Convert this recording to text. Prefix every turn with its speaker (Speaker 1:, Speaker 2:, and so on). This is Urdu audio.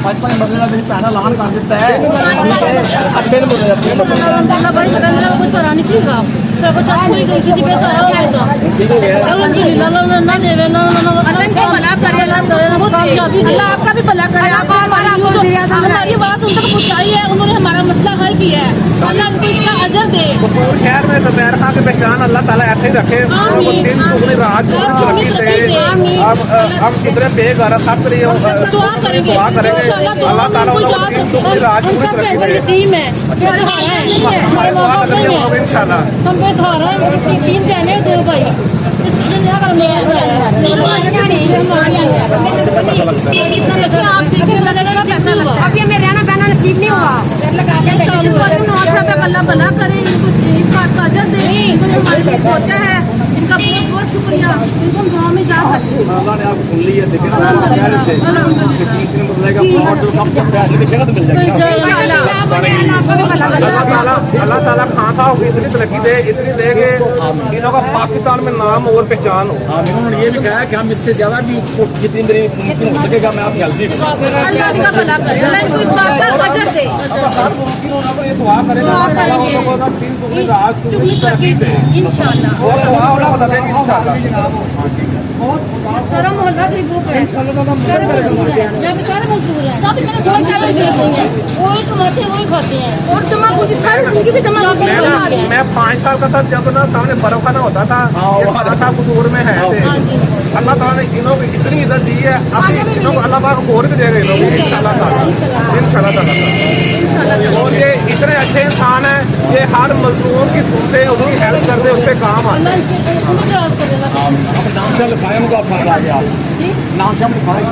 Speaker 1: 55 ਬੰਦੇ ਦਾ ਮੇਰੀ ਭੈਣ ਐਲਾਨ ਕਰ ਦਿੱਤਾ ਹੈ ਅੱਡੇ ਨੂੰ ਬੋਲਿਆ
Speaker 2: اللہ بھائی سکندر کو کچھ کرا نہیں سیگا تو کچھ کوئی گئی کسی پہ سارا ہو گیا الحمدللہ اللہ نہ دے اللہ کا بھلا کرے اللہ آپ کا بھی بھلا کرے آپ ہماری بات ان تک پہنچائی ہے انہوں نے ہمارا مسئلہ حل کیا ہے اللہ ان کو اس کا اجر دے
Speaker 3: شہر میں زبیر خان کی پہچان اللہ تعالیٰ ایسے ہی رکھے دن دگنی رات چوگنی ترقی دے ہم کتنے بے گھر سب کے لیے
Speaker 2: دعا کریں گے
Speaker 3: اللہ تعالیٰ دن دگنی رات چوگنی ترقی دے
Speaker 2: ٹیم ہے ہمارے
Speaker 3: دعا کریں گے انشاءاللہ
Speaker 2: ہم پہ سہارا ہے تین بہنیں دو بھائی آپ دیکھیں لگا کیسا لگا اب یہ میرے رہنا بہنا نصیب نہیں ہوا اللہ بھلا کرے ان کو اس بات کا اجر دے انہوں نے ہمارے لیے سوچا ہے ان کا بہت بہت شکریہ ان کو ہم دعا میں جا سکتے ہیں
Speaker 1: اللہ نے آپ سن لی ہے لیکن
Speaker 3: اللہ تعالیٰ خان صاحب کو اتنی ترقی دے اتنی دے کہ انہوں کا پاکستان میں نام اور پہچان ہو.
Speaker 1: انہوں نے یہ بھی کہا کہ ہم اس سے زیادہ بھی جتنی میری ممکن ہو سکے گا میں آپ کی ہیلپ کروں گا.
Speaker 2: اللہ کا بھلا کرے اللہ ان کو اس بات کا اجر دے
Speaker 3: دعا کرے گا
Speaker 2: چگلی ترقی دے انشاءاللہ
Speaker 3: اور دعا اللہ بتا دیں گے انشاءاللہ.
Speaker 2: سارا محلہ غریبوں کا ہے سارے مزدور ہیں یہاں پہ سارے مزدور ہیں سب میں سب سارے مزدور ہیں وہی کماتے ہیں وہی کھاتے ہیں اور جمع پوچھی ساری زندگی بھی جمع ہو گئی.
Speaker 3: میں 5 سال کا تھا جب نا سامنے برف خانہ ہوتا تھا تھا قصور میں ہے اللہ تعالیٰ نے انہوں کو اتنی عزت دی ہے اب انہوں کو اللہ پاک اور بھی دے گا انہوں کو انشاءاللہ تعالیٰ انشاءاللہ تعالیٰ. اور یہ اتنے اچھے انسان ہیں یہ ہر مزدور کی سنتے اس کی ہیلپ کرتے اس پہ کام آتے ہیں.
Speaker 1: نام سے لکھائے ان کو آپ آ گیا نام سے ہم لکھائے